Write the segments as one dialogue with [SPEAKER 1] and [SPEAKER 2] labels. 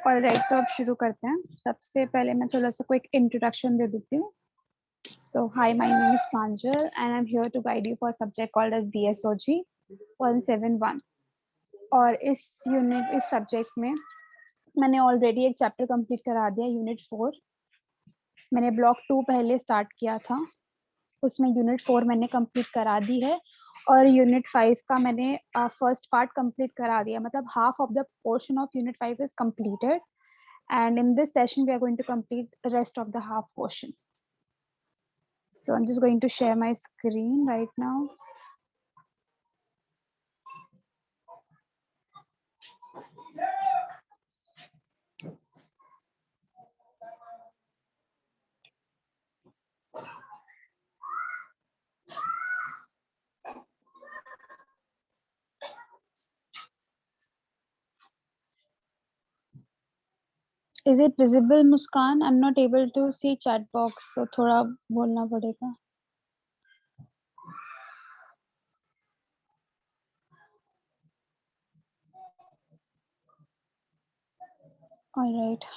[SPEAKER 1] Alright, तो अब शुरू करते हैं। सबसे पहले मैं थोड़ा सा क्विक इंट्रोडक्शन दे देती हूँ। So hi, my name is Pranjal and I am here to guide you for subject called as BSOG 171। और इस सब्जेक्ट में मैंने ऑलरेडी एक चैप्टर कंप्लीट करा दिया, यूनिट 4। मैंने ब्लॉक 2 पहले स्टार्ट किया था, उसमें यूनिट 4 मैंने कंप्लीट करा दी है। और यूनिट 5 का मैंने फर्स्ट पार्ट कंप्लीट करा दिया, मतलब half of the portion of unit 5 is completed, and in this session we are going to complete the rest of the half portion. So I'm just going to share my screen right now. Is it visible, Muskan? I'm not able to see chat box, so थोड़ा बोलना पड़ेगा. All right.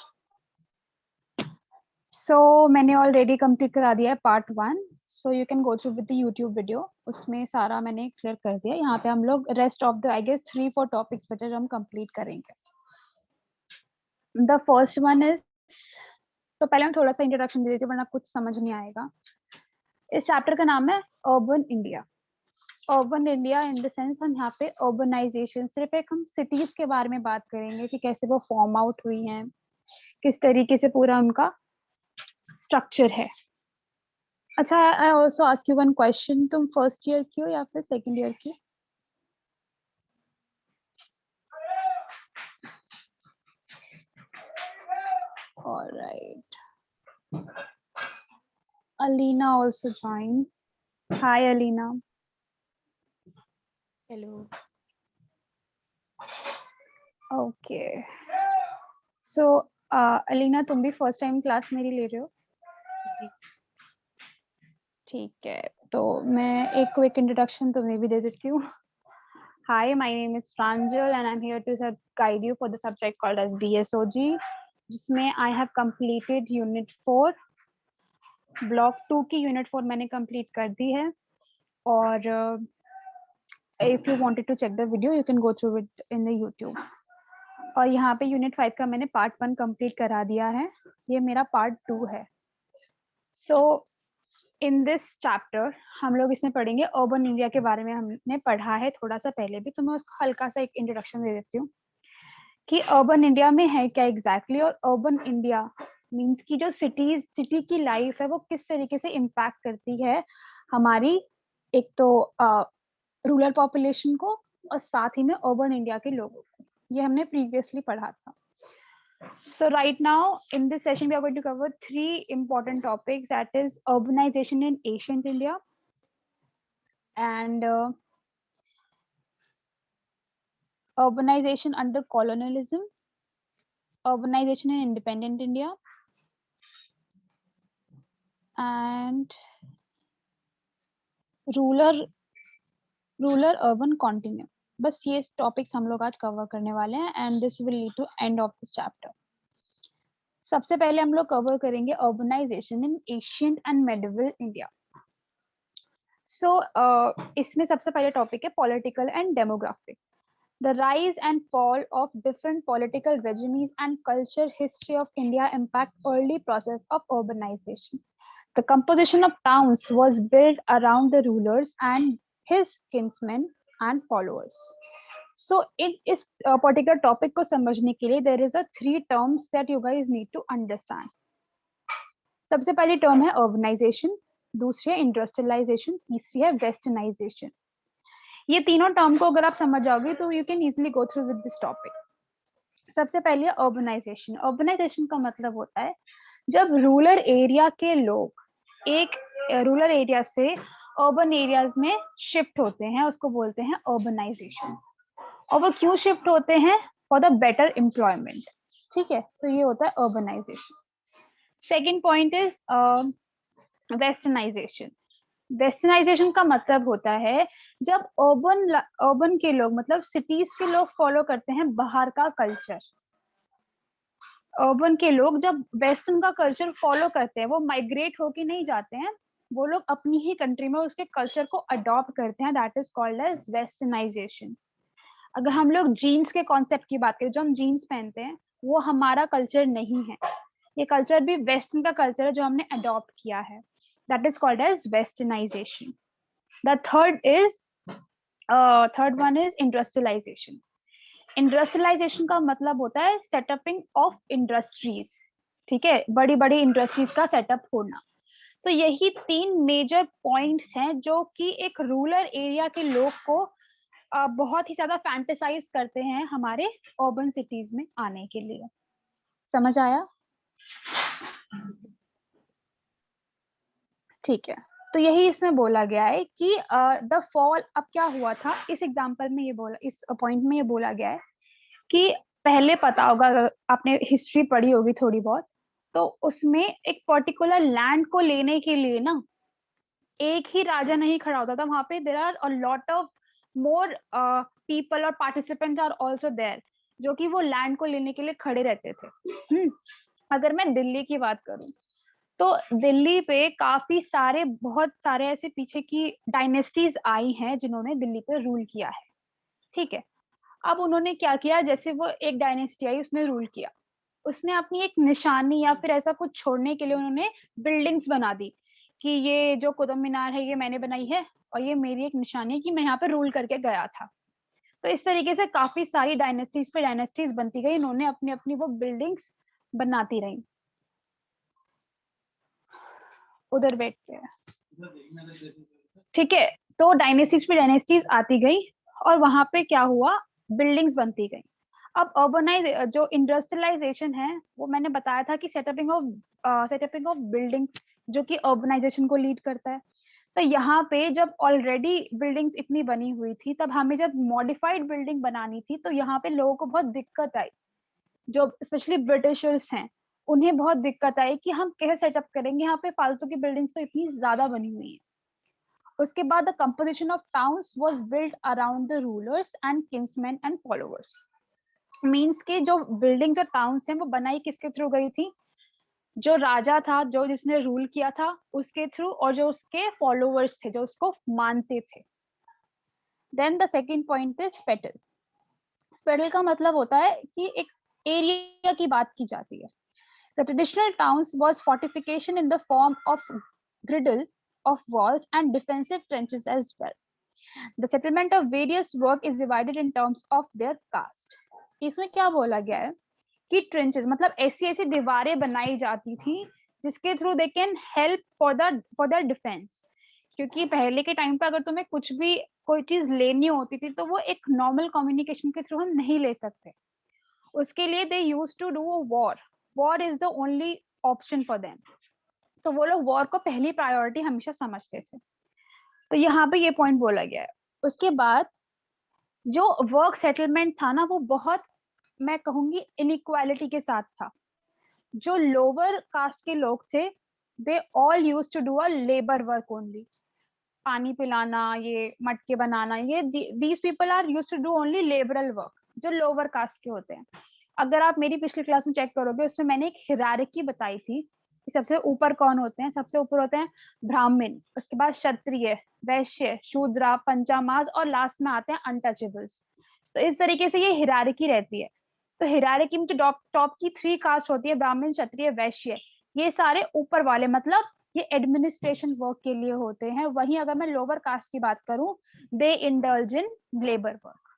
[SPEAKER 1] So मैंने already complete करा दिया है part 1. So you can go through with the YouTube video. उसमें सारा मैंने clear कर दिया. यहाँ पे हम लोग rest of the I guess 3-4 topics बचे जो हम complete करेंगे. The first one is, तो पहले हम थोड़ा सा इंट्रोडक्शन दे देते हैं वरना कुछ समझ नहीं आएगा. इस चैप्टर का नाम है urban India. Urban India in the sense हम यहाँ पे अर्बनाइजेशन, सिर्फ एक हम सिटीज के बारे में बात करेंगे कि कैसे वो फॉर्म आउट हुई हैं, किस तरीके से पूरा उनका स्ट्रक्चर है. अच्छा, I also ask you one question, तुम फर्स्ट ईयर की हो या फिर सेकंड ईयर की? Alright, Alina also join. Hi Alina.
[SPEAKER 2] Hello.
[SPEAKER 1] Okay, so Alina तुम भी फर्स्ट टाइम क्लास मेरी ले रहे हो? ठीक है, तो मैं एक क्विक इंट्रोडक्शन तुम्हें भी दे देती हूँ. Hi, my name is Pranjal and I'm here to guide you for the subject called as BSOG, जिसमें I have completed Unit 4. Block 2 की Unit 4 मैंने complete कर दी है. और if you wanted to check the video, you can go through it in the YouTube. और यहाँ पे Unit 5 का मैंने Part 1 complete करा दिया है. ये मेरा Part 2 है. So इन दिस चैप्टर हम लोग इसमें पढ़ेंगे अर्बन इंडिया के बारे में. हमने पढ़ा है थोड़ा सा पहले भी, तो मैं उसका हल्का सा एक इंट्रोडक्शन दे देती हूँ कि अर्बन इंडिया में है क्या एग्जैक्टली. और अर्बन इंडिया मींस कि जो सिटी की लाइफ है वो किस तरीके से इम्पैक्ट करती है हमारी, एक तो रूरल पॉपुलेशन को और साथ ही में अर्बन इंडिया के लोगों को. ये हमने प्रीवियसली पढ़ा था. So right now in this session we are going to cover 3 important topics, that is urbanization in ancient India and urbanization under colonialism, urbanization in independent India and rural urban continuum. बस ये topics हम लोग आज cover करने वाले हैं and this will lead to end of this chapter. सबसे पहले हम लोग कवर करेंगे urbanization in ancient and medieval India. So इसमें सबसे पहले टॉपिक है political and demographic. The rise and fall of different political regimes and culture history of India impact early process of urbanization. The composition of towns was built around the rulers and his kinsmen and followers. So in इस particular topic को समझने के लिए there is a 3 terms that you guys need to understand. सबसे पहली term है urbanization, दूसरी है इंडस्ट्रियलाइजेशन, तीसरी है वेस्टर्नाइजेशन. ये तीनों टर्म को अगर आप समझ जाओगे तो you can easily go through with this topic. सबसे पहले अर्बनाइजेशन. अर्बनाइजेशन का मतलब होता है जब रूरल एरिया के लोग एक रूरल एरिया से अर्बन एरियाज में शिफ्ट होते हैं, उसको बोलते हैं अर्बनाइजेशन. और वो क्यों शिफ्ट होते हैं? For the better employment. ठीक है, तो ये होता है urbanisation. Second point is westernisation. Westernisation का मतलब होता है जब अर्बन के लोग, मतलब सिटीज के लोग फॉलो करते हैं बाहर का कल्चर. अर्बन के लोग जब वेस्टर्न का कल्चर फॉलो करते हैं, वो माइग्रेट होके नहीं जाते हैं, वो लोग अपनी ही कंट्री में उसके कल्चर को अडॉप्ट करते हैं, that is called as westernisation. अगर हम लोग जीन्स के कॉन्सेप्ट की बात करें, जो हम जीन्स पहनते हैं वो हमारा कल्चर नहीं है, ये कल्चर भी वेस्टर्न का कल्चर है जो हमने अडॉप्ट किया है, that is called as westernisation. The third one is industrialisation. Industrialisation का मतलब होता है सेटअपिंग ऑफ इंडस्ट्रीज, ठीक है, बड़ी बड़ी इंडस्ट्रीज का सेटअप होना। तो यही 3 मेजर पॉइंट्स हैं जो कि एक रूरल एरिया के लोग को बहुत ही ज्यादा फैंटेसाइज करते हैं हमारे अर्बन सिटीज में आने के लिए। समझ आया? ठीक है, तो यही इसमें बोला गया है कि द फॉल, अब क्या हुआ था इस एग्जांपल में, ये बोला, इस पॉइंट में ये बोला गया है कि पहले पता होगा, अगर आपने हिस्ट्री पढ़ी होगी थोड़ी बहुत, तो उसमें एक पर्टिकुलर लैंड को लेने के लिए ना एक ही राजा नहीं खड़ा होता था वहां पे, there are a lot of more people और पार्टिसिपेंट्स आर आल्सो देयर, जो कि वो लैंड को लेने के लिए खड़े रहते थे। अगर मैं दिल्ली की बात करूं, तो दिल्ली पे काफी सारे, बहुत सारे ऐसे पीछे की डायनेस्टीज आई हैं जिन्होंने दिल्ली पे रूल किया है, ठीक है। अब उन्होंने क्या किया, जैसे वो एक डायनेस्टी आई उसने रूल किया, उसने अपनी एक निशानी या फिर ऐसा कुछ छोड़ने के लिए उन्होंने बिल्डिंग्स बना दी कि ये जो कुतुब मीनार है ये मैंने बनाई है और ये मेरी एक निशानी है कि मैं यहाँ पे रूल करके गया था। तो इस तरीके से काफी सारी डायनेस्टीज पे डायनेस्टीज बनती गई, इन्होंने अपनी अपनी वो बिल्डिंग्स बनाती रही। उधर बैठ के, ठीक है, तो डायनेस्टीज पे डायनेस्टीज आती गई और वहां पे क्या हुआ, बिल्डिंग्स बनती गई। अब अर्बनाइज, जो इंडस्ट्रियलाइजेशन है, वो मैंने बताया था कि सेटअपिंग ऑफ बिल्डिंग्स, जो कि अर्बनाइजेशन को लीड करता है। तो यहाँ पे जब ऑलरेडी बिल्डिंग्स इतनी बनी हुई थी, तब हमें जब मॉडिफाइड बिल्डिंग बनानी थी, तो यहाँ पे लोगों को बहुत दिक्कत आई, जो स्पेशली ब्रिटिशर्स हैं उन्हें बहुत दिक्कत आई कि हम कैसे सेटअप करेंगे, यहाँ पे फालतू की बिल्डिंग्स तो इतनी ज्यादा बनी हुई है। उसके बाद the composition of towns was built around the rulers and Kingsman and followers. Means के जो बिल्डिंग्स और टाउन्स हैं वो बनाई किसके थ्रू गई थी, जो राजा था, जो जिसने रूल किया था उसके थ्रू, और जो उसके फॉलोअर्स थे जो उसको मानते थे। Then the second point is spatial. Spatial का मतलब होता है कि एक एरिया की बात की जाती है। The traditional towns was fortification in the form of girdle of walls and defensive trenches as well. The settlement of various work is divided in terms of their caste. इसमें क्या बोला गया है कि ट्रेंचेस मतलब ऐसी ऐसी दीवारें बनाई जाती थी जिसके through they can help for the defence. क्योंकि पहले के टाइम पे अगर तुम्हें कुछ भी कोई चीज लेनी होती थी तो वो एक नॉर्मल कम्युनिकेशन के थ्रू हम नहीं ले सकते, उसके लिए they use to do war, war is the only option for them. तो वो लोग वॉर को पहली प्रायोरिटी हमेशा समझते थे। तो यहाँ पे ये पॉइंट बोला गया है। उसके बाद जो वर्क सेटलमेंट था ना, वो बहुत, मैं कहूंगी, इनइक्वालिटी के साथ था। जो लोअर कास्ट के लोग थे, they all use to do a labour work only, पानी पिलाना, ये मटके बनाना, ये these people are use to do only labourer work, जो लोअर कास्ट के होते हैं। अगर आप मेरी पिछली क्लास में चेक करोगे, उसमें मैंने एक हिरारिकी बताई थी कि सबसे ऊपर कौन होते हैं। सबसे ऊपर होते हैं ब्राह्मण, उसके बाद क्षत्रिय, वैश्य, शूद्रा, पंचामाज, और लास्ट में आते हैं अनटचेबल्स। तो इस तरीके से ये हिरारिकी रहती है। तो हिरारिकी में जो टॉप की 3 कास्ट होती है, ब्राह्मण, क्षत्रिय, वैश्य, ये सारे ऊपर वाले, मतलब ये एडमिनिस्ट्रेशन वर्क के लिए होते हैं। वहीं अगर मैं लोअर कास्ट की बात करूं, दे इंडल्ज इन लेबर वर्क।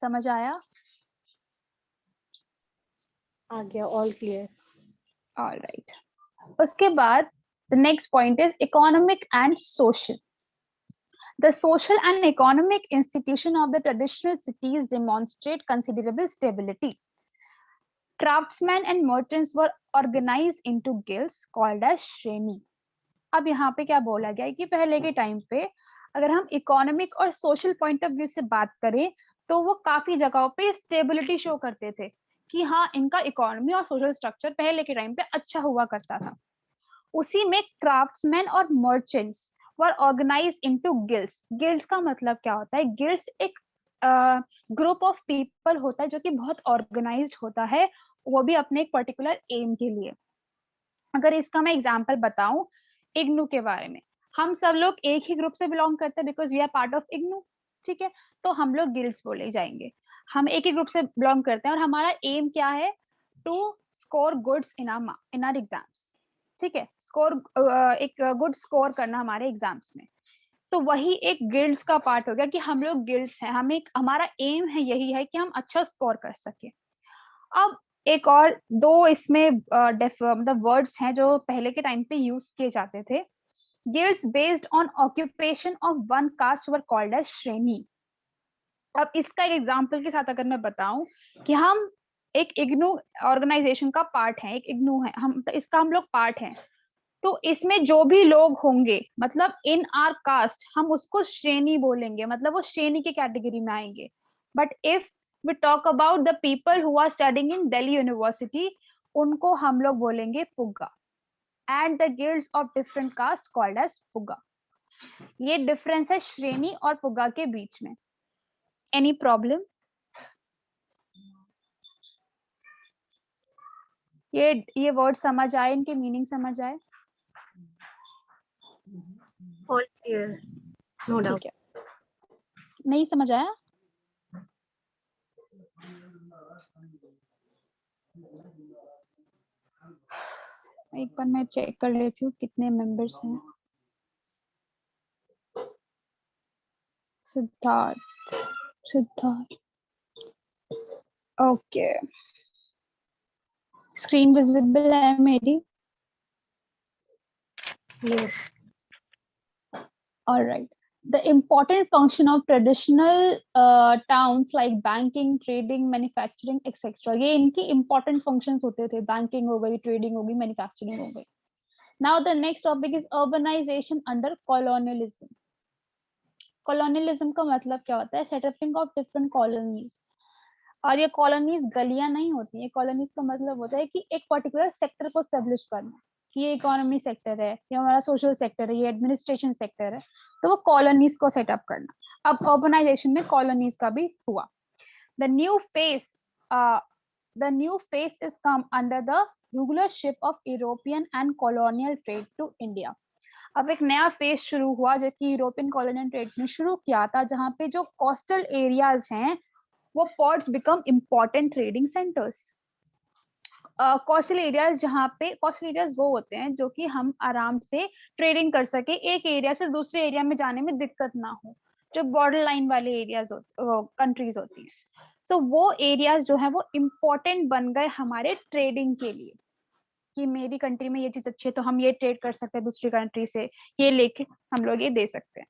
[SPEAKER 1] समझ आया?
[SPEAKER 2] आ गया, ऑल क्लियर।
[SPEAKER 1] ऑलराइट, उसके बाद the next point is economic and social. The social and economic institution of the traditional cities demonstrate considerable stability. Craftsmen and merchants were organized into guilds called as श्रेणी। अब यहाँ पे क्या बोला गया है कि पहले के टाइम पे अगर हम इकोनॉमिक और सोशल पॉइंट ऑफ व्यू से बात करें, तो वो काफी जगहों पे स्टेबिलिटी शो करते थे कि हाँ, इनका इकोनॉमी और सोशल स्ट्रक्चर पहले के टाइम पे अच्छा हुआ करता था। उसी में क्राफ्ट्समैन और merchants were organise into guilds. Guilds का मतलब क्या होता है? गिल्ड्स एक ग्रुप ऑफ पीपल होता है जो कि बहुत ऑर्गेनाइज्ड होता है वो भी अपने एक पर्टिकुलर एम के लिए। अगर इसका मैं एग्जांपल बताऊं इग्नू के बारे में, हम सब लोग एक ही ग्रुप से बिलोंग करते हैं because we are part of IGNOU, ठीक है, तो हम लोग गिल्ड्स बोले जाएंगे। हम एक ही ग्रुप से बिलोंग करते हैं और हमारा एम क्या है, to score goods in our exams, ठीक है, स्कोर एक गुड स्कोर करना हमारे एग्जाम्स में। तो वही एक गिल्ड्स का पार्ट हो गया कि हम लोग गिल्ड्स हैं, हमें हमारा एम है यही है कि हम अच्छा स्कोर कर सके। अब एक और दो इसमें मतलब वर्ड्स हैं जो पहले के टाइम पे यूज किए जाते थे। Guilds based on occupation of one caste were called as shreni. अब इसका एक एग्जांपल के साथ अगर मैं बताऊं कि हम एक इग्नू ऑर्गेनाइजेशन का पार्ट है, एक इग्नू है, हम तो इसका हम लोग पार्ट हैं, तो इसमें जो भी लोग होंगे मतलब इन आर कास्ट हम उसको श्रेणी बोलेंगे, मतलब वो श्रेणी की कैटेगरी में आएंगे। But if we talk about the people who are studying in Delhi university, उनको हम लोग बोलेंगे Puga, and the guilds of different caste called as Puga. ये डिफरेंस है श्रेणी और पुग्गा के बीच में। Any problem? ये वर्ड समझ आए, इनके मीनिंग समझ आए?
[SPEAKER 2] All clear. No doubt.
[SPEAKER 1] ठीक है, नहीं समझ आया? एक बार मैं चेक कर लेती हूँ कितने मेंबर्स हैं। Siddharth, Siddharth, okay, screen visible है मेरी?
[SPEAKER 2] Yes.
[SPEAKER 1] All right. The important function of traditional towns like banking, trading, manufacturing, etc. ये इनकी important functions होते थे, banking हो गई, trading हो गई, manufacturing हो गई. Now the next topic is urbanization under colonialism. Colonialism का मतलब क्या होता है? Setting of different colonies. और ये कॉलोनीज गलियां नहीं होती है, कॉलोनीज का मतलब होता है कि एक पर्टिकुलर सेक्टर को स्टेब्लिश करना, कि ये इकोनॉमी सेक्टर है, ये हमारा सोशल सेक्टर है, ये एडमिनिस्ट्रेशन सेक्टर है, तो वो कॉलोनीज को सेटअप करना। अब अर्बनाइजेशन में कॉलोनीज का भी हुआ। The new face is come under the rulership of European and colonial trade to India. अब एक नया फेज शुरू हुआ जो कि यूरोपियन कॉलोनियल ट्रेड ने शुरू किया था, जहाँ पे जो कोस्टल एरियाज हैं वो ports become important trading centres. Coastal areas, जहाँ पे कोस्टल एरियाज वो होते हैं जो कि हम आराम से ट्रेडिंग कर सके, एक एरिया से दूसरे एरिया में जाने में दिक्कत ना हो, जो बॉर्डर लाइन वाले एरियाज कंट्रीज होती हैं। तो वो एरियाज जो है वो इम्पोर्टेंट बन गए हमारे ट्रेडिंग के लिए, कि मेरी कंट्री में ये चीज अच्छी है तो हम ये ट्रेड कर सकते हैं दूसरी कंट्री से, ये लेके हम लोग ये दे सकते हैं।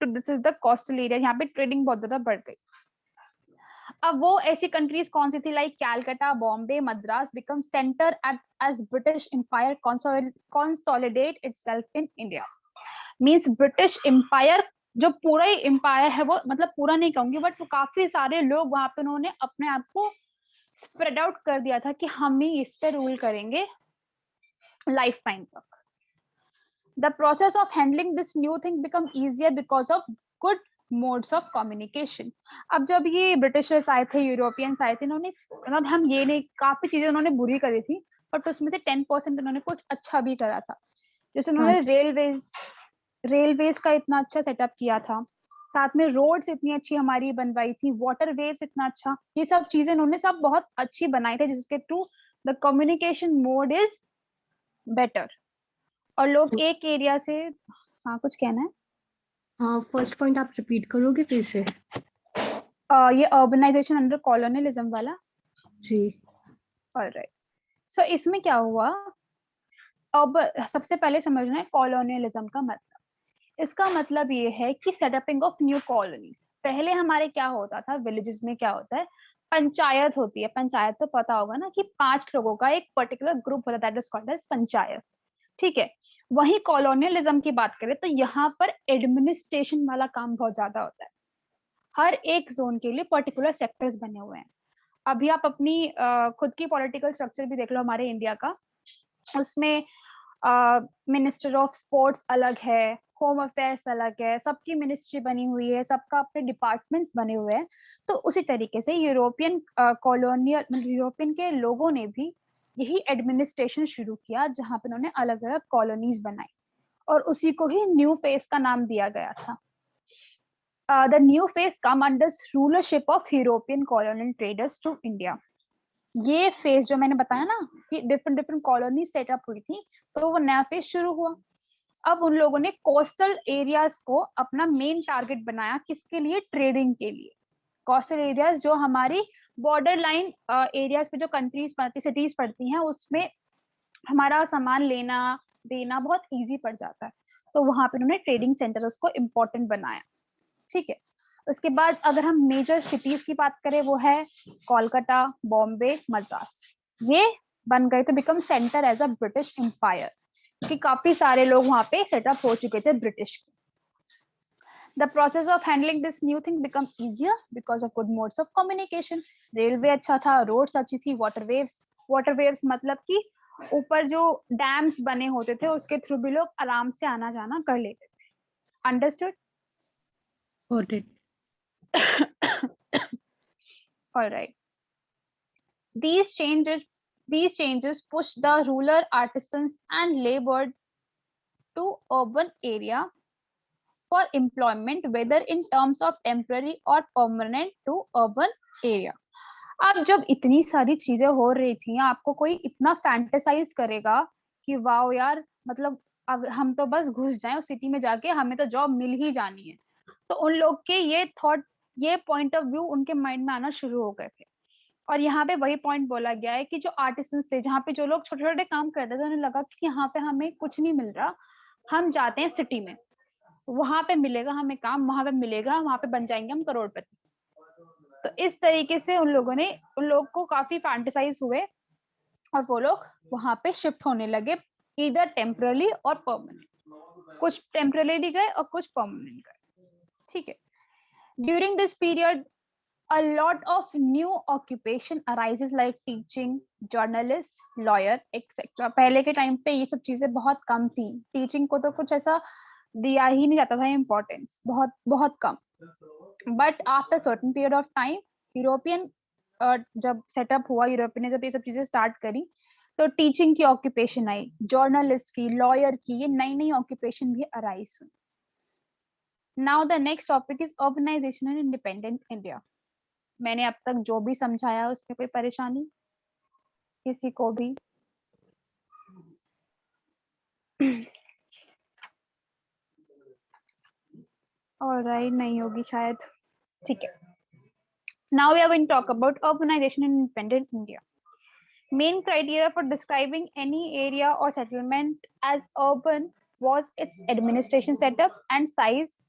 [SPEAKER 1] तो this is the coastal area, यहाँ पे ट्रेडिंग बहुत ज्यादा बढ़ गई। अब वो ऐसी कंट्रीज कौन सी थी, like Calcutta, Bombay, Madras become centre at as British empire consolidate itself in India. Means British empire, जो पूरा ही एम्पायर है वो, मतलब पूरा नहीं कहूंगी बट काफी सारे लोग वहां पे उन्होंने अपने आप को स्प्रेड आउट कर दिया था कि हम ही इस पे रूल करेंगे लाइफ टाइम तक। The process of handling this new thing become easier because of good modes of communication. अब जब ये ब्रिटिशर्स आए थे, यूरोपियंस आए थे, इन्होंने मतलब हम ये नहीं, काफी चीजें उन्होंने बुरी करी थी बट उसमें से 10% उन्होंने कुछ अच्छा भी करा था। जैसे उन्होंने रेलवेज का इतना अच्छा सेटअप किया था, साथ में रोड्स इतनी अच्छी हमारी बनवाई थी, वाटर वेव्स इतना अच्छा, ये सब चीजें उन्होंने सब बहुत अच्छी बनाई थी जिसके through the communication mode is better और लोग एक एरिया से। हाँ, कुछ कहना है?
[SPEAKER 2] हाँ, फर्स्ट पॉइंट आप रिपीट करोगे फिर से?
[SPEAKER 1] ये अर्बनाइजेशन अंडर कॉलोनियलिज्म वाला
[SPEAKER 2] जी।
[SPEAKER 1] ऑलराइट। सो इसमें क्या हुआ, अब सबसे पहले समझना है कॉलोनियलिज्म का मतलब। इसका मतलब ये है कि सेटअपिंग ऑफ न्यू कॉलोनीज। पहले हमारे क्या होता था, विलेजेस में क्या होता है, पंचायत होती है। पंचायत तो पता होगा ना कि 5 लोगों का एक पर्टिकुलर ग्रुप होता है, that is called as panchayat, ठीक है। वही कॉलोनियलिज्म की बात करें तो यहाँ पर एडमिनिस्ट्रेशन वाला काम बहुत ज्यादा होता है। हर एक जोन के लिए पर्टिकुलर सेक्टर्स बने हुए हैं। अभी आप अपनी खुद की पॉलिटिकल स्ट्रक्चर भी देख लो हमारे इंडिया का, उसमें मिनिस्टर ऑफ स्पोर्ट्स अलग है, होम अफेयर्स अलग है, सबकी मिनिस्ट्री बनी हुई है, सबका अपने डिपार्टमेंट्स बने हुए हैं। तो उसी तरीके से यूरोपियन कॉलोनियल यूरोपियन के लोगों ने भी यही एडमिनिस्ट्रेशन शुरू किया, जहाँ पे उन्होंने अलग अलग कॉलोनीज बनाई और उसी को ही न्यू फेज का नाम दिया गया था। The new phase come under rulership of European colonial traders to India. ये फेज जो मैंने बताया ना कि डिफरेंट डिफरेंट कॉलोनी सेटअप हुई थी, तो वो नया फेज शुरू हुआ। अब उन लोगों ने कोस्टल एरियाज को अपना मेन टारगेट बनाया, किसके लिए? ट्रेडिंग के लिए। कोस्टल एरियाज जो हमारी बॉर्डर लाइन एरियाज पे जो कंट्रीज पड़ती, सिटीज पड़ती हैं, उसमें हमारा सामान लेना देना बहुत इजी पड़ जाता है, तो वहां पे उन्होंने ट्रेडिंग सेंटर उसको इम्पोर्टेंट बनाया। ठीक है, उसके बाद अगर हम मेजर सिटीज की बात करें, वो है कोलकाता, बॉम्बे, मद्रास। ये बन गए थे become centre as a British empire, क्योंकि काफी सारे लोग वहां पे सेटअप हो चुके थे ब्रिटिश के। The process of handling this new thing become easier because of good modes of communication. Railway अच्छा था, रोड्स अच्छी थी, वाटर वेव्स मतलब कि ऊपर जो डैम्स बने होते थे उसके थ्रू भी लोग आराम से आना जाना कर लेते थे। Understood?
[SPEAKER 2] Got it.
[SPEAKER 1] All right. These changes push the rural artisans and labor to urban area for employment, whether in terms of temporary or permanent to urban area. अब जब इतनी सारी चीजें हो रही थी, आपको कोई इतना फैंटेसाइज करेगा कि वाओ यार, मतलब अगर हम तो बस घुस जाएं उस सिटी में जाके, हमें तो जॉब मिल ही जानी है। तो उन लोग के ये थॉट, ये पॉइंट ऑफ व्यू उनके माइंड में आना शुरू हो गए थे। और यहाँ पे वही पॉइंट बोला गया है कि जो आर्टिसंस थे, जहाँ पे जो लोग छोटे छोटे काम करते थे, उन्हें लगा कि यहाँ पे हमें कुछ नहीं मिल रहा, हम जाते हैं सिटी में, वहां पे मिलेगा हमें काम, वहां पे मिलेगा, वहां पे बन जाएंगे हम करोड़पति। तो इस तरीके से उन लोग को काफी फैंटेसाइज हुए और वो लोग वहां पे शिफ्ट होने लगे, इधर टेम्पररी और परमानेंट। कुछ टेम्पररी गए और कुछ परमानेंट गए। ठीक है, during this period a lot of new occupation arises like teaching, journalist, lawyer, etc. पहले के टाइम पे ये सब चीजें बहुत कम थी, टीचिंग को तो कुछ ऐसा दिया ही नहीं जाता था इम्पोर्टेंस, बहुत बहुत कम। But after certain period of time, European जब सेटअप हुआ, यूरोपियन ने जब ये सब चीजें स्टार्ट करी, तो टीचिंग की ऑक्यूपेशन आई, जर्नलिस्ट की, लॉयर की, ये नई नई ऑक्यूपेशन भी अराइज हुई। Now the next topic is urbanisation in independent India. मैंने अब तक जो भी समझाया उसमें कोई परेशानी किसी को भी? ऑलराइट, नहीं होगी शायद। ठीक है, now we are going to talk about urbanization in independent India. Main criteria for describing any area or settlement as urban was its administration setup and size,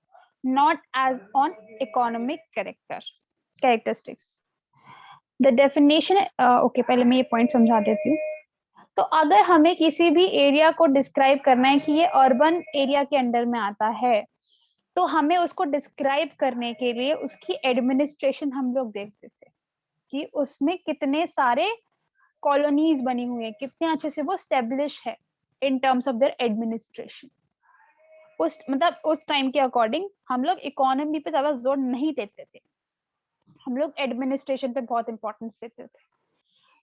[SPEAKER 1] not as on economic characteristics. The definition, okay, पहले मैं ये point समझा देती हूँ। तो अगर हमें किसी भी एरिया को डिस्क्राइब करना है कि ये अर्बन एरिया के अंडर में आता है, तो हमें उसको डिस्क्राइब करने के लिए उसकी एडमिनिस्ट्रेशन हम लोग देखते थे कि उसमें कितने सारे कॉलोनीज बनी हुई है, कितने अच्छे से वो स्टेब्लिश है इन टर्म्स ऑफ देयर एडमिनिस्ट्रेशन। उस मतलब उस टाइम के अकॉर्डिंग हम लोग इकोनॉमी पे ज्यादा जोर नहीं देते थे, हम लोग एडमिनिस्ट्रेशन पे बहुत इंपॉर्टेंस देते थे।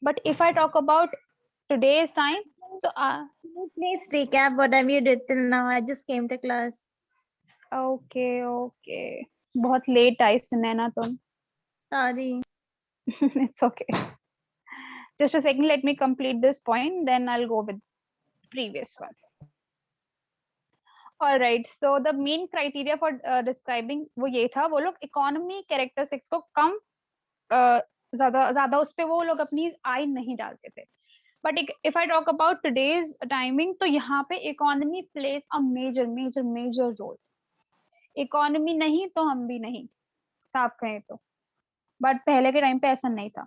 [SPEAKER 1] But if I talk about today's time, so
[SPEAKER 3] Please recap what have you did till now. I just came to class.
[SPEAKER 1] okay, बहुत लेट आई सुनैना तुम।
[SPEAKER 3] Sorry.
[SPEAKER 1] It's okay. Just a second, let me complete this point, then I'll go with previous one. All right, so the main criteria for describing वो ये था, वो लोग economy characteristics को कम ज्यादा उस पे वो लोग अपनी आई नहीं डालते थे। But if I talk about today's timing, तो यहाँ पे economy plays a major role. Economy नहीं तो हम भी नहीं, साफ कहें तो। बट पहले के टाइम पे ऐसा नहीं था।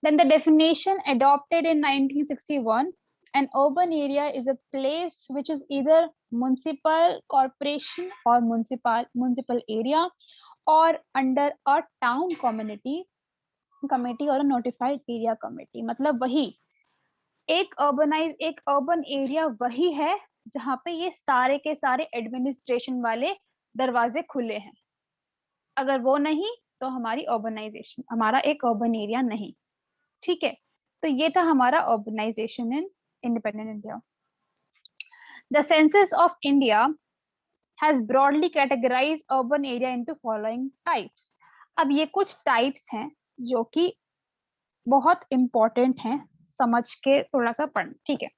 [SPEAKER 1] Then the definition adopted in 1961, an urban area is a place which is either municipal corporation or municipal area or under a town committee or a notified area committee. मतलब वही एक urban area वही है जहाँ पे ये सारे के सारे एडमिनिस्ट्रेशन वाले दरवाजे खुले हैं। अगर वो नहीं तो हमारी अर्बनाइजेशन, हमारा एक अर्बन एरिया नहीं। ठीक है, तो ये था हमारा urbanisation in independent India. The census of India has broadly categorized urban area into following types. अब ये कुछ टाइप्स हैं जो कि बहुत इंपॉर्टेंट हैं, समझ के थोड़ा सा पढ़, ठीक है।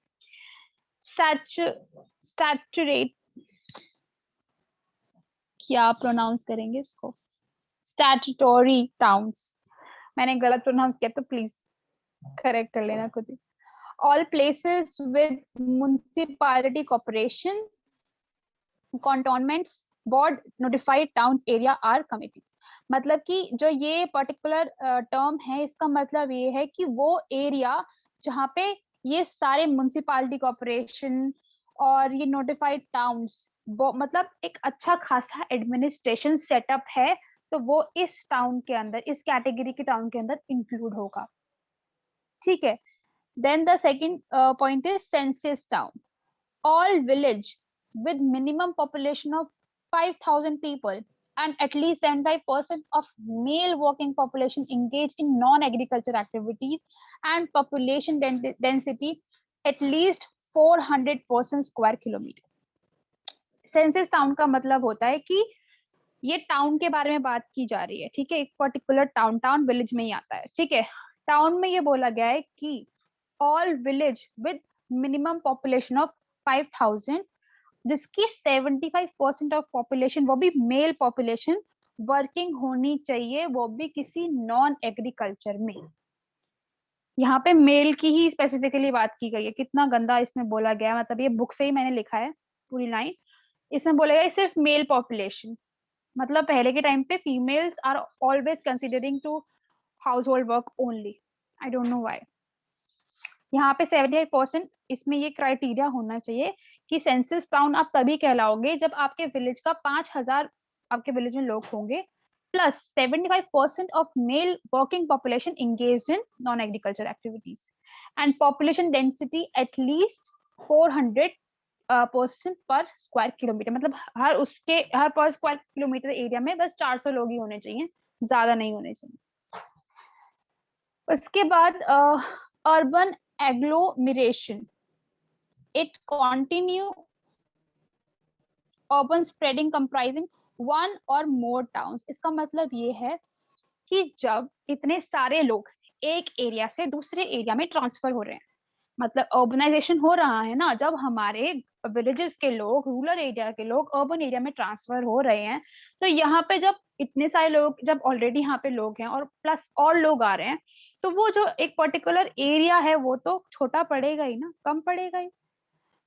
[SPEAKER 1] सैचुरेट, क्या प्रोनाउंस करेंगे इसको, स्टैट्यूटरी टाउन्स। मैंने गलत प्रोनाउंस किया तो प्लीज करेक्ट कर लेना खुद ही। All places with municipality corporation cantonments board notified towns area are committees. मतलब कि जो ये पर्टिकुलर टर्म है, इसका मतलब ये है कि वो एरिया जहाँ पे ये सारे म्युनिसिपैलिटी कॉर्पोरेशन और ये नोटिफाइड टाउन्स, मतलब एक अच्छा खासा एडमिनिस्ट्रेशन सेटअप है, तो वो इस टाउन के अंदर, इस कैटेगरी के टाउन के अंदर इंक्लूड होगा। ठीक है। Then the second point is census town. All village with minimum population of 5,000 people and at least 75% of male working population engaged in non-agriculture activities and population density at least 400% square kilometer. Census town का मतलब होता है कि ये town के बारे में बात की जा रही है, ठीक है, एक पर्टिकुलर टाउन, टाउन विलेज में ही आता है, ठीक है। टाउन में ये बोला गया है कि all village with minimum population of 5,000, जिसकी 75% ऑफ पॉपुलेशन, वो भी मेल पॉपुलेशन, वर्किंग होनी चाहिए, वो भी किसी नॉन एग्रीकल्चर में। यहाँ पे मेल की ही स्पेसिफिकली बात की गई है। कितना गंदा इसमें बोला गया, मतलब ये बुक से ही मैंने लिखा है पूरी लाइन। इसमें बोला गया सिर्फ मेल पॉपुलेशन, मतलब पहले के टाइम पे females are always considering to household work only. I don't know why. यहाँ पे 75% इसमें ये क्राइटेरिया होना चाहिए कि सेंसस टाउन आप तभी कहलाओगे जब आपके विलेज का 5,000 आपके विलेज में लोग होंगे, plus 75% of male working population engaged in non agriculture activities and population density at least 400% पर स्क्वायर किलोमीटर। मतलब हर पर स्क्वायर किलोमीटर एरिया में बस 400 लोग ही होने चाहिए, ज्यादा नहीं होने चाहिए। उसके बाद urban agglomeration, it continue urban spreading comprising one or more towns। इसका मतलब ये है कि जब इतने सारे लोग एक एरिया से दूसरे एरिया में ट्रांसफर हो रहे हैं, मतलब अर्बनाइजेशन हो रहा है ना, जब हमारे विलेजेस के लोग, रूरल एरिया के लोग अर्बन एरिया में ट्रांसफर हो रहे हैं, तो यहाँ पे जब इतने सारे लोग, जब ऑलरेडी यहाँ पे लोग हैं और प्लस और लोग आ रहे हैं, तो वो जो एक पर्टिकुलर एरिया है वो तो छोटा पड़ेगा ही ना, कम पड़ेगा ही।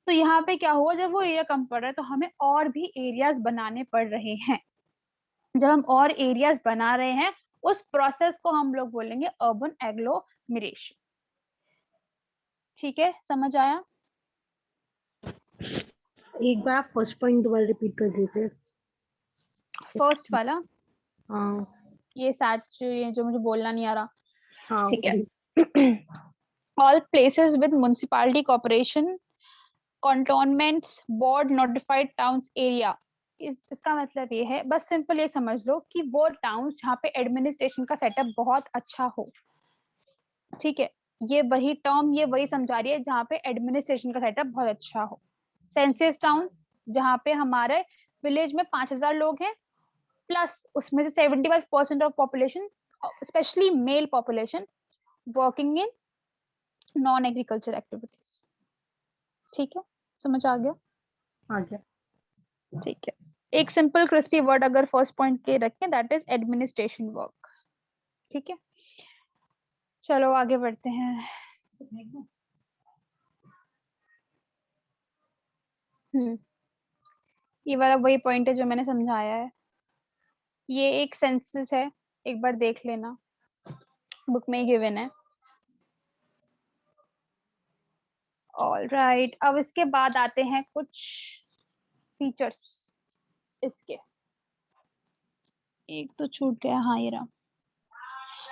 [SPEAKER 1] तो यहाँ पे क्या हुआ, जब वो एरिया कम पड़ रहा है तो हमें और भी एरियाज बनाने पड़ रहे हैं। जब हम और एरियाज बना रहे हैं, उस प्रोसेस को हम लोग बोलेंगे अर्बन एग्लोमेरेशन। ठीक है, समझ आया?
[SPEAKER 2] एक बार आप फर्स्ट पॉइंट दोबारा रिपीट कर दीजिए।
[SPEAKER 1] फर्स्ट वाला,
[SPEAKER 2] हाँ
[SPEAKER 1] ये जो मुझे बोलना नहीं आ रहा,
[SPEAKER 2] हाँ
[SPEAKER 1] ठीक है। All places with municipality corporation cantonments board notified towns area. इसका मतलब ये है, बस सिंपल ये समझ लो कि वो टाउन्स जहाँ पे एडमिनिस्ट्रेशन का सेटअप बहुत अच्छा हो। ठीक है, ये वही टर्म, ये वही समझा रही है जहाँ पे एडमिनिस्ट्रेशन का सेटअप बहुत अच्छा हो। सेंसस टाउन, जहाँ पे हमारे विलेज में 5,000 लोग हैं, प्लस उसमें से 75% of population, specially male population, working in non agriculture activities. ठीक है, समझ आ गया?
[SPEAKER 2] आ गया।
[SPEAKER 1] ठीक है, एक सिंपल क्रिस्पी वर्ड अगर फर्स्ट पॉइंट के रखें, दैट इज एडमिनिस्ट्रेशन वर्क। ठीक है, चलो आगे बढ़ते हैं। ये वाला वही पॉइंट है जो मैंने समझाया है। ये एक सेंसस है, एक बार देख लेना, बुक में ही गिवन है। ऑलराइट, अब इसके बाद आते हैं कुछ फीचर्स इसके। एक तो छूट गया, हाँ ये रहा।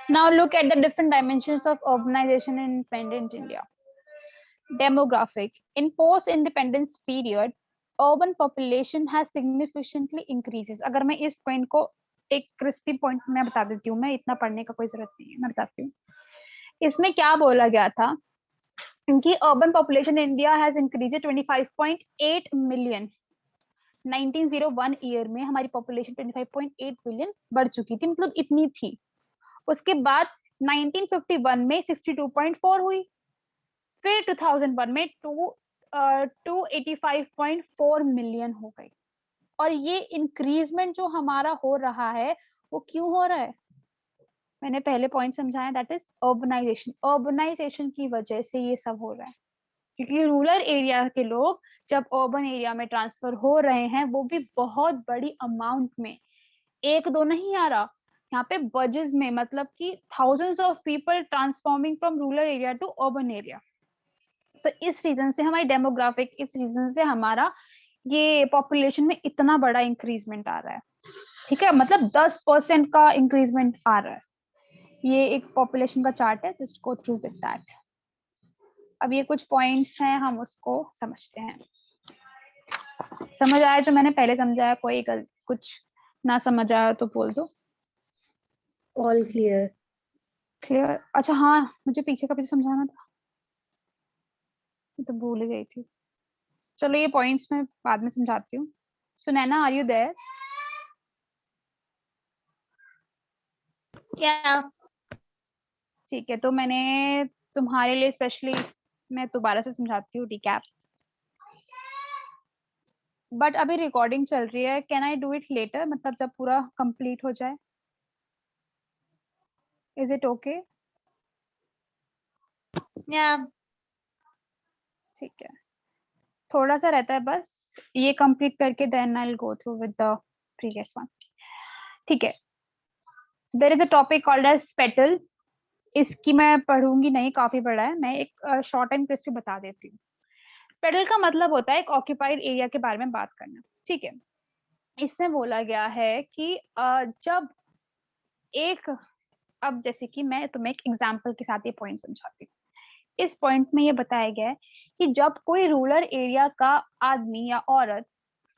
[SPEAKER 1] Now look at the different dimensions of urbanization in independent India. demographic. In post-independence period, urban population has significantly increases. अगर मैं इस point को एक crispy point में बता देती हूँ, मैं इतना पढ़ने का कोई जरूरत नहीं है, मैं बताती हूँ. इसमें क्या बोला गया था कि urban population in India has increased 25.8 million. 1901 year में हमारी पॉपुलेशन 25.8 बिलियन बढ़ चुकी थी, मतलब इतनी थी. उसके बाद 1951 में 62.4 हुई, फिर 2001 में 285.4 मिलियन हो गई. और ये इंक्रीजमेंट जो हमारा हो रहा है वो क्यों हो रहा है? मैंने पहले पॉइंट समझाया, दैट इज अर्बनाइजेशन. अर्बनाइजेशन की वजह से ये सब हो रहा है, क्योंकि रूरल एरिया के लोग जब अर्बन एरिया में ट्रांसफर हो रहे हैं, वो भी बहुत बड़ी अमाउंट में, एक दो नहीं आ रहा, यहाँ पे बजेस में, मतलब कि thousands of people transforming from rural area to urban area. तो इस रीजन से हमारी डेमोग्राफिक, इस रीजन से हमारा ये पॉपुलेशन में इतना बड़ा इंक्रीजमेंट आ रहा है. ठीक है, मतलब 10% का इंक्रीजमेंट आ रहा है. ये एक पॉपुलेशन का चार्ट है, just go through with that. अब ये कुछ पॉइंट्स हैं, हम उसको समझते हैं. समझ आया जो मैंने पहले समझाया? कोई कुछ ना समझ आया तो बोल दो.
[SPEAKER 2] All clear.
[SPEAKER 1] क्लियर. अच्छा हाँ, मुझे पीछे का भी समझाना था, तो भूल गई थी. चलो ये पॉइंट्स मैं बाद में समझाती हूँ. Sunaina, are you there?
[SPEAKER 3] Yeah.
[SPEAKER 1] ठीक है, तो मैंने तुम्हारे लिए स्पेशली मैं दोबारा से समझाती हूँ, रिकैप. बट अभी रिकॉर्डिंग चल रही है, can I do it later, मतलब जब पूरा कंप्लीट हो जाए? Is it okay?
[SPEAKER 3] Yeah.
[SPEAKER 1] ठीक है, थोड़ा सा रहता है बस, ये कंप्लीट करके then I will go through with the previous one. ठीक है, there is a topic called age spatial. इसकी मैं पढ़ूंगी नहीं, काफी बड़ा है, मैं एक शॉर्ट एंड क्रिस्पी बता देती हूँ. स्पेटल का मतलब होता है एक ऑक्यूपाइड एरिया के बारे में बात करना. ठीक है, इसमें बोला गया है कि जब एक, अब जैसे कि मैं तुम्हें एक एग्जांपल के साथ ये पॉइंट समझाती हूँ. इस पॉइंट में ये बताया गया है कि जब कोई रूरल एरिया का आदमी या औरत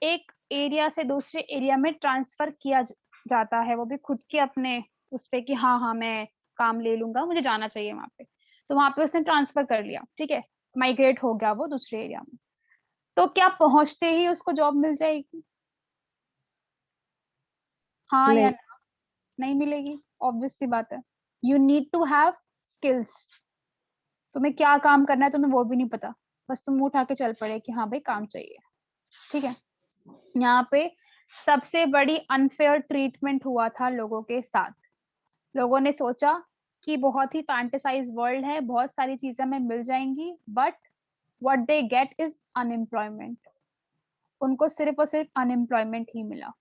[SPEAKER 1] एक एरिया से दूसरे एरिया में ट्रांसफर किया जाता है, वो भी खुद के अपने उस पे कि हाँ हाँ मैं काम ले लूंगा, मुझे जाना चाहिए वहां पे, तो वहां पे उसने ट्रांसफर कर लिया. ठीक है, माइग्रेट हो गया वो दूसरे एरिया में. तो क्या पहुंचते ही उसको जॉब मिल जाएगी? हाँ या
[SPEAKER 2] नहीं.
[SPEAKER 1] ना? नहीं मिलेगी, ऑब्वियस सी बात है. You need to have skills. तुम्हें क्या काम करना है तुम्हें वो भी नहीं पता, बस तुम उठा के चल पड़े कि हाँ भाई काम चाहिए. ठीक है, यहाँ पे सबसे बड़ी अनफेयर ट्रीटमेंट हुआ था लोगों के साथ. लोगों ने सोचा कि बहुत ही फैंटेसाइज वर्ल्ड है, बहुत सारी चीजें हमें मिल जाएंगी, but what they get is unemployment. उनको सिर्फ और सिर्फ अनएम्प्लॉयमेंट ही मिला.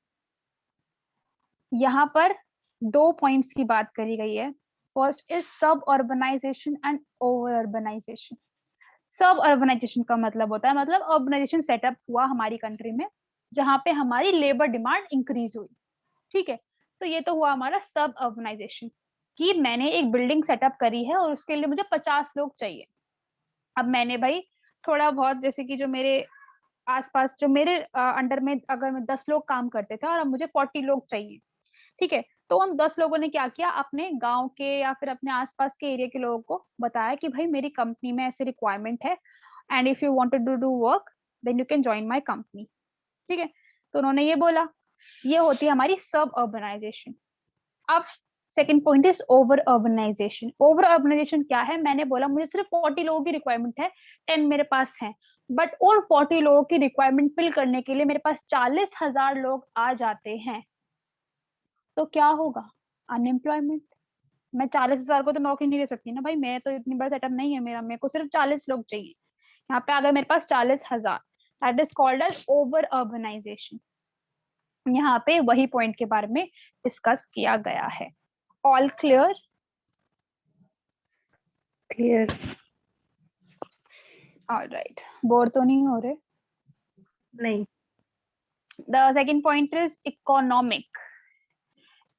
[SPEAKER 1] यहाँ पर दो पॉइंट्स की बात करी गई है. फर्स्ट इज सब अर्बनाइजेशन एंड ओवर अर्बनाइजेशन. सब अर्बनाइजेशन का मतलब होता है, मतलब अर्बनाइजेशन सेटअप हुआ हमारी कंट्री में जहाँ पे हमारी लेबर डिमांड इंक्रीज हुई. ठीक है, तो ये तो हुआ हमारा सब अर्बनाइजेशन, कि मैंने एक बिल्डिंग सेटअप करी है और उसके लिए मुझे 50 लोग चाहिए. अब मैंने भाई थोड़ा बहुत, जैसे कि जो मेरे आसपास, जो मेरे अंडर में अगर मैं 10 लोग काम करते थे और अब मुझे 40 लोग चाहिए. ठीक है, तो उन 10 लोगों ने क्या किया, अपने गांव के या फिर अपने आसपास के एरिया के लोगों को बताया कि भाई मेरी कंपनी में ऐसे रिक्वायरमेंट है, and if you want to do work then you can join my company. ठीक है, तो उन्होंने ये बोला. ये होती है हमारी सब अर्बनाइजेशन. अब second point is over urbanisation. Over urbanisation क्या है? मैंने बोला मुझे सिर्फ 40 लोगों की रिक्वायरमेंट है, 10 मेरे पास है, बट उन 40 लोगों की रिक्वायरमेंट फिल करने के लिए मेरे पास 40,000 लोग आ जाते हैं. तो क्या होगा? अनएम्प्लॉयमेंट. मैं 40,000 को तो नौकरी नहीं दे सकती ना भाई, मैं तो इतनी बड़ा सेटअप नहीं है मेरा, मेरे को सिर्फ 40 लोग चाहिए. यहाँ पे अगर मेरे पास 40,000, that is called as over urbanisation. यहाँ पे वही पॉइंट के बारे में डिस्कस किया गया है. All clear?
[SPEAKER 2] Clear.
[SPEAKER 1] Alright, bore तो नहीं हो रहे?
[SPEAKER 2] नहीं.
[SPEAKER 1] The second point is economic.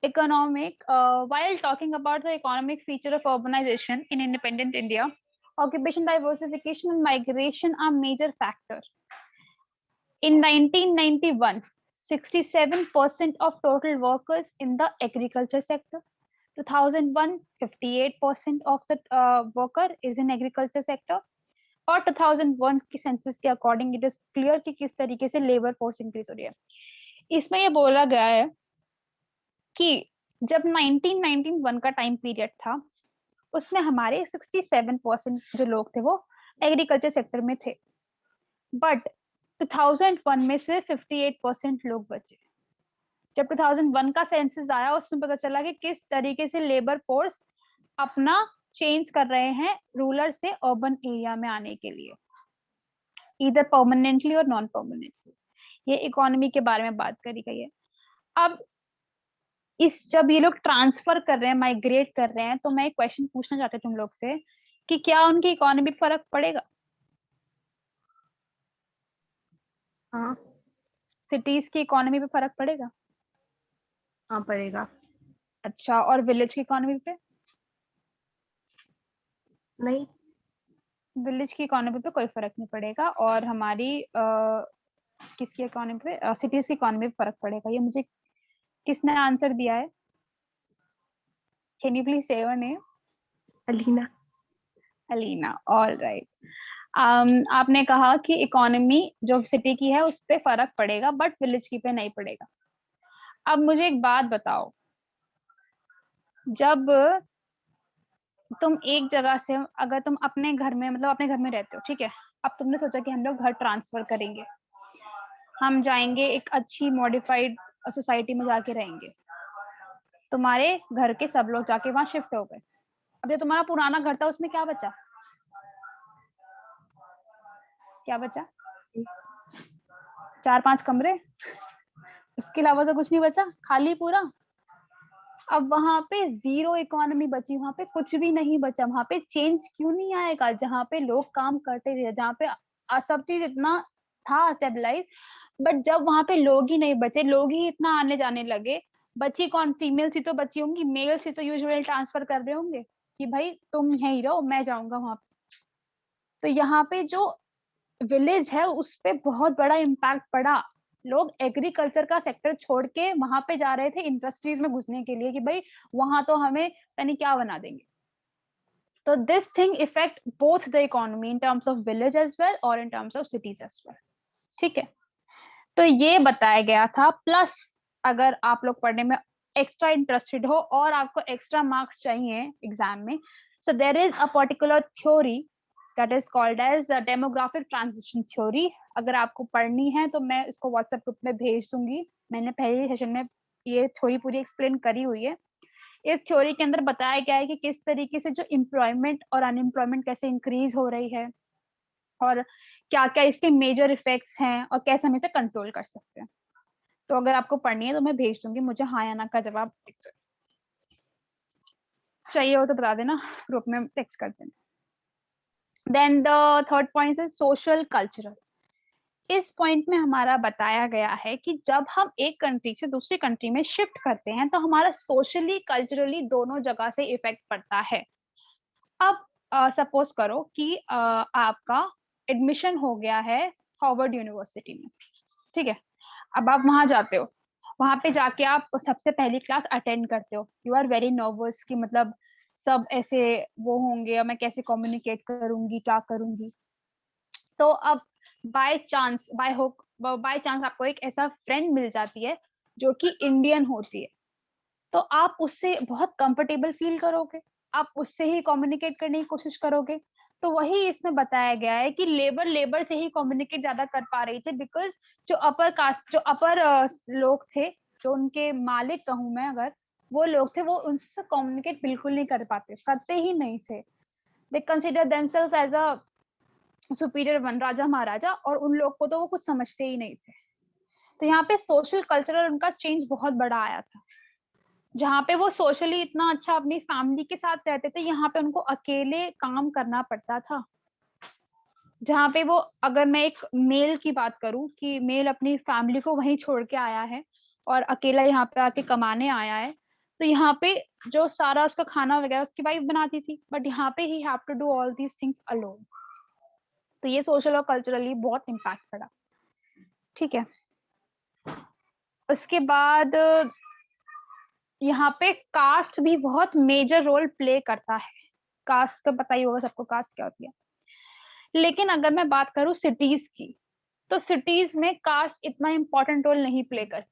[SPEAKER 1] While talking about the economic feature of urbanization in independent India, Occupation diversification and migration are major factors. In 1991, 67% of total workers in the agriculture sector. 2001, 58% of the worker is in agriculture sector. और 2001 की census के according it is clear कि किस तरीके से labour force increase हो रही है. इसमें ये बोला गया है कि जब 1991 का टाइम पीरियड था उसमें हमारे 67% जो लोग थे वो एग्रीकल्चर सेक्टर में थे, बट 2001 में से 58% लोग बचे. जब 2001 का सेंसस आया उसमें पता चला कि किस तरीके से लेबर फोर्स अपना चेंज कर रहे हैं रूरल से अर्बन एरिया में आने के लिए, इधर परमानेंटली और नॉन परमानेंटली. ये इकोनॉमी के बारे में बात करी गई है. अब जब ये लोग ट्रांसफर कर रहे हैं, माइग्रेट कर रहे हैं, तो मैं एक क्वेश्चन पूछना चाहती हूँ तुम लोग से कि क्या उनकी इकोनॉमी पे फर्क पड़ेगा?
[SPEAKER 2] हाँ.
[SPEAKER 1] सिटीज की इकोनॉमी पे फर्क पड़ेगा?
[SPEAKER 2] हाँ पड़ेगा.
[SPEAKER 1] अच्छा, और विलेज की इकोनॉमी पे?
[SPEAKER 2] नहीं.
[SPEAKER 1] विलेज की इकोनॉमी पे कोई फर्क नहीं पड़ेगा, और हमारी किसकी इकोनॉमी पे, सिटीज की इकोनॉमी पे फर्क पड़ेगा. ये मुझे किसने आंसर दिया है? कैन यू प्लीज से your name?
[SPEAKER 2] Alina.
[SPEAKER 1] Alina, all right. आपने कहा कि इकोनॉमी जो सिटी की है उस पे फर्क पड़ेगा बट विलेज की पे नहीं पड़ेगा. अब मुझे एक बात बताओ, जब तुम एक जगह से, अगर तुम अपने घर में, मतलब अपने घर में रहते हो, ठीक है, अब तुमने सोचा कि हम लोग घर ट्रांसफर करेंगे, हम जाएंगे एक अच्छी मॉडिफाइड सोसाइटी में जाके रहेंगे. तुम्हारे घर के सब लोग जाके वहां शिफ्ट हो गए. अब जो तुम्हारा पुराना घर था उसमें क्या बचा? क्या बचा? 4-5 कमरे, इसके अलावा तो कुछ नहीं बचा, खाली पूरा. अब वहां पे जीरो इकोनॉमी बची, वहां पे कुछ भी नहीं बचा. वहां पे चेंज क्यों नहीं आएगा? जहाँ पे लोग काम करते थे, जहाँ पे सब चीज इतना था स्टेबलाइज, बट जब वहां पे लोग ही नहीं बचे, लोग ही इतना आने जाने लगे, बची कौन? फीमेल ही तो बची होंगी, मेल से तो यूजुअली ट्रांसफर कर रहे होंगे कि भाई तुम यहीं रहो, मैं जाऊंगा वहां पे. तो यहाँ पे जो विलेज है उस पे बहुत बड़ा इम्पैक्ट पड़ा. लोग एग्रीकल्चर का सेक्टर छोड़ के वहां पे जा रहे थे इंडस्ट्रीज में घुसने के लिए कि भाई वहां तो हमें यानी क्या बना देंगे. तो this thing effect both the economy in terms of village as well और in terms of cities as well. ठीक है, तो ये बताया गया था. प्लस अगर आप लोग पढ़ने में एक्स्ट्रा इंटरेस्टेड हो और आपको एक्स्ट्रा मार्क्स चाहिए एग्जाम में, so there is a particular theory that is called as demographic transition theory. अगर आपको पढ़नी है तो मैं इसको व्हाट्सएप ग्रुप में भेज दूंगी. मैंने पहले सेशन में ये थ्योरी पूरी एक्सप्लेन करी हुई है. इस थ्योरी के अंदर बताया गया है कि किस तरीके से जो एम्प्लॉयमेंट और अनएम्प्लॉयमेंट कैसे इंक्रीज हो रही है और क्या क्या इसके मेजर इफेक्ट्स हैं और कैसे हम इसे कंट्रोल कर सकते हैं. तो अगर आपको पढ़नी है तो मैं भेज दूंगी. मुझे हाँ या ना का जवाब चाहिए हो तो बता देना, ग्रुप में टेक्स्ट कर देना. Then the third point is social cultural. इस पॉइंट में हमारा बताया गया है कि जब हम एक कंट्री से दूसरी कंट्री में शिफ्ट करते हैं तो हमारा सोशली कल्चरली दोनों जगह से इफेक्ट पड़ता है. अब सपोज करो कि आपका एडमिशन हो गया है हार्वर्ड यूनिवर्सिटी में, ठीक है. अब आप वहां जाते हो, वहां पे जाके आप सबसे पहली क्लास अटेंड करते हो. यू आर वेरी नर्वस कि मतलब सब ऐसे वो होंगे, मैं कैसे कम्युनिकेट करूंगी, क्या करूंगी. तो अब बाय चांस आपको एक ऐसा फ्रेंड मिल जाती है जो कि इंडियन होती है, तो आप उससे बहुत कंफर्टेबल फील करोगे, आप उससे ही कम्युनिकेट करने की कोशिश करोगे. तो वही इसमें बताया गया है कि लेबर से ही कम्युनिकेट ज्यादा कर पा रही थी, बिकॉज जो अपर लोग थे, जो उनके मालिक कहूं मैं अगर, वो लोग थे, वो उनसे कम्युनिकेट बिल्कुल नहीं कर पाते, करते ही नहीं थे. They consider themselves as a superior one, राजा महाराजा, और उन लोग को तो वो कुछ समझते ही नहीं थे. तो यहाँ पे सोशल कल्चरल उनका चेंज बहुत बड़ा आया था. जहाँ पे वो सोशली इतना अच्छा अपनी फैमिली के साथ रहते थे, यहाँ पे उनको अकेले काम करना पड़ता था. जहाँ पे वो, अगर मैं एक मेल की बात करूं कि मेल अपनी फैमिली को वहीं छोड़ के आया है और अकेला यहाँ पे आके कमाने आया है, तो यहाँ पे जो सारा उसका खाना वगैरह उसकी वाइफ बनाती थी, बट यहाँ पे ही have to do all these things alone. तो ये सोशल और कल्चरली बहुत इम्पैक्ट पड़ा। ठीक है, उसके बाद यहाँ पे कास्ट भी बहुत मेजर रोल प्ले करता है। कास्ट का पता ही होगा सबको, कास्ट क्या होती है। लेकिन अगर मैं बात करूँ सिटीज की, तो सिटीज में कास्ट इतना इम्पोर्टेंट रोल नहीं प्ले करती।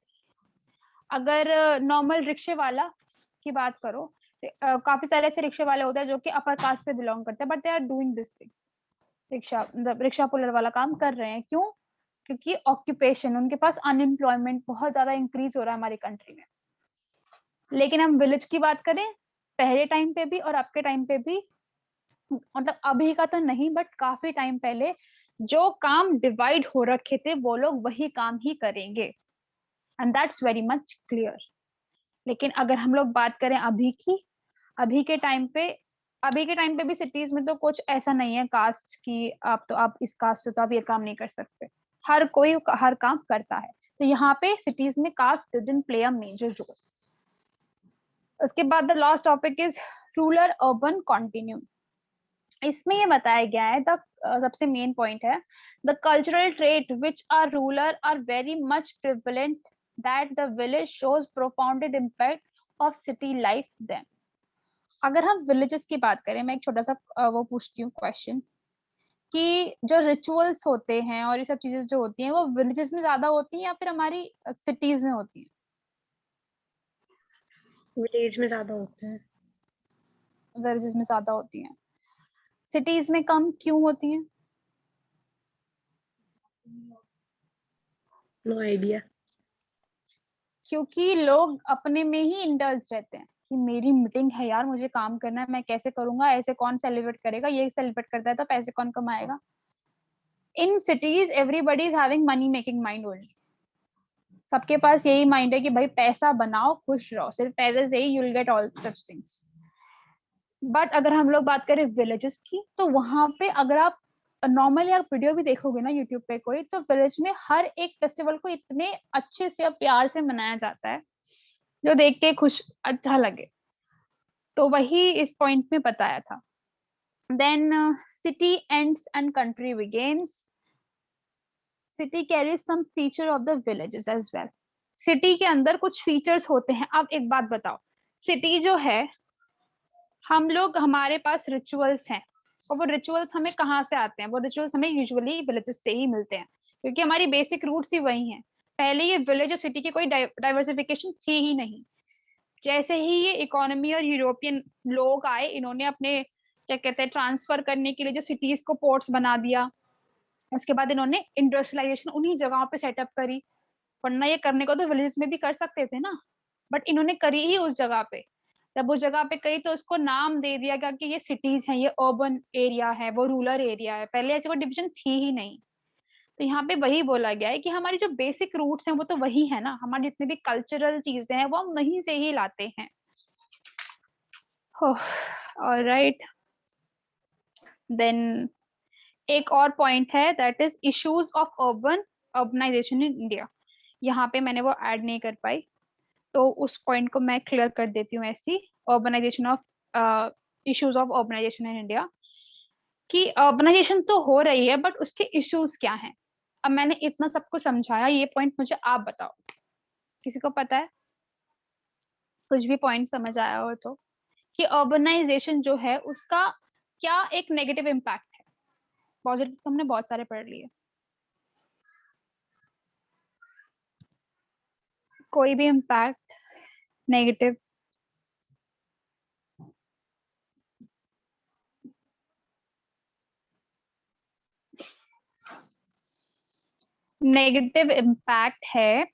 [SPEAKER 1] अगर नॉर्मल रिक्शे वाला की बात करो, काफी सारे ऐसे रिक्शे वाले होते हैं जो कि अपर कास्ट से बिलोंग करते हैं, but they are doing this thing, rickshaw puller वाला काम कर रहे हैं। क्यों? क्योंकि ऑक्यूपेशन, उनके पास अनएम्प्लॉयमेंट बहुत ज्यादा इंक्रीज हो रहा है हमारी कंट्री में। लेकिन हम विलेज की बात करें, पहले टाइम पे भी और अब के टाइम पे भी, मतलब अभी का तो नहीं बट काफी टाइम पहले जो काम डिवाइड हो रखे थे वो लोग वही काम ही करेंगे, and that's very much clear. लेकिन अगर हम लोग बात करें अभी के टाइम पे भी सिटीज में तो कुछ ऐसा नहीं है कास्ट की, आप इस कास्ट से तो आप ये काम नहीं कर सकते। हर कोई हर काम करता है। तो यहाँ पे सिटीज में caste didn't play a major role. उसके बाद the last topic is rural urban continuum. इसमें ये बताया गया है, सबसे मेन पॉइंट है, the cultural trait which are rural are very much prevalent that the village shows profounded impact of city life then. अगर हम विलेजेस की बात करें, मैं एक छोटा सा वो पूछती हूँ क्वेश्चन, कि जो रिचुअल्स होते हैं और ये सब चीजें जो होती हैं वो विलेजेस में ज्यादा होती हैं या फिर हमारी सिटीज में होती हैं?
[SPEAKER 2] विलेज में ज्यादा होते हैं।
[SPEAKER 1] विलेजेस में ज्यादा होती हैं। सिटीज में कम क्यों होती हैं?
[SPEAKER 2] No idea.
[SPEAKER 1] क्योंकि लोग अपने में ही इंडल्ज रहते हैं कि मेरी मीटिंग है यार, मुझे काम करना है, मैं कैसे करूंगा, ऐसे कौन सेलिब्रेट करेगा, ये सेलिब्रेट करता है तो पैसे कौन कमाएगा। In cities everybody is having money making mind only. सबके पास यही माइंड है कि भाई पैसा बनाओ, खुश रहो, सिर्फ पैसे से ही you will get all such things. But अगर हम लोग बात करें विलेजेस की, तो वहां पे अगर आप नॉर्मली आप वीडियो भी देखोगे ना यूट्यूब पे कोई, तो विलेज में हर एक फेस्टिवल को इतने अच्छे से और प्यार से मनाया जाता है जो देख के खुश अच्छा लगे। तो वही इस पॉइंट में बताया था। Then city ends and country begins. City carries some feature of the villages as well. City के अंदर कुछ फीचर्स होते हैं। अब एक बात बताओ, सिटी जो है, हम लोग, हमारे पास रिचुअल्स हैं, और वो रिचुअल्स हमें कहाँ से आते हैं? वो रिचुअल्स हमें यूजुअली विलेजेस से ही मिलते हैं, क्योंकि हमारी बेसिक रूट्स ही वही हैं। पहले ये विलेज और सिटी की कोई डाइवर्सिफिकेशन थी ही नहीं। जैसे ही ये इकोनॉमी और यूरोपियन लोग आए, इन्होंने अपने क्या कहते हैं ट्रांसफर करने के लिए जो सिटीज को पोर्ट्स बना दिया, उसके बाद इन्होंने इंडस्ट्रियलाइजेशन उन्हीं जगहों पे सेटअप करी। वरना ये करने को तो विलेज में भी कर सकते थे ना, बट इन्होंने करी ही उस जगह पे। जब उस जगह पे करी तो उसको नाम दे दिया गया कि ये सिटीज हैं, ये अर्बन एरिया है, वो रूरल एरिया है। पहले ऐसी कोई डिवीजन थी ही नहीं। तो यहाँ पे वही बोला गया है कि हमारी जो बेसिक रूट्स हैं वो तो वही है ना, हमारी जितनी भी कल्चरल चीजें हैं वो हम वहीं से ही लाते हैं। ऑलराइट, देन एक और पॉइंट है, that is issues of urbanisation in India. यहाँ पे मैंने वो ऐड नहीं कर पाई, तो उस पॉइंट को मैं क्लियर कर देती हूँ ऐसी। Urbanisation of issues of urbanisation in India, कि अर्बनाइजेशन तो हो रही है बट उसके इश्यूज क्या हैं। अब मैंने इतना सबको समझाया, ये पॉइंट मुझे आप बताओ, किसी को पता है कुछ भी पॉइंट समझ आया हो तो, कि अर्बनाइजेशन जो है उसका क्या एक नेगेटिव इम्पैक्ट है? पॉजिटिव तो हमने बहुत सारे पढ़ लिए, कोई भी इम्पैक्ट नेगेटिव? नेगेटिव इम्पैक्ट है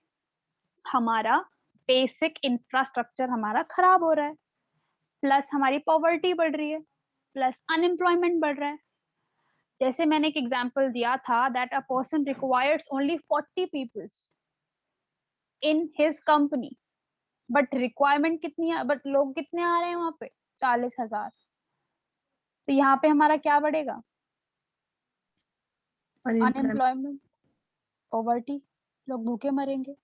[SPEAKER 1] हमारा बेसिक इंफ्रास्ट्रक्चर हमारा खराब हो रहा है, प्लस हमारी पॉवर्टी बढ़ रही है, प्लस अनएम्प्लॉयमेंट बढ़ रहा है। जैसे मैंने एक एग्जांपल दिया था, that a person requires only 40 peoples in his company, but requirement कितनी है, बट लोग कितने आ रहे हैं वहां पे? 40,000। तो यहाँ पे हमारा क्या बढ़ेगा?
[SPEAKER 2] अनएम्प्लॉयमेंट।
[SPEAKER 1] अनएम्प्लॉयमेंट, पॉवर्टी, लोग भूखे मरेंगे।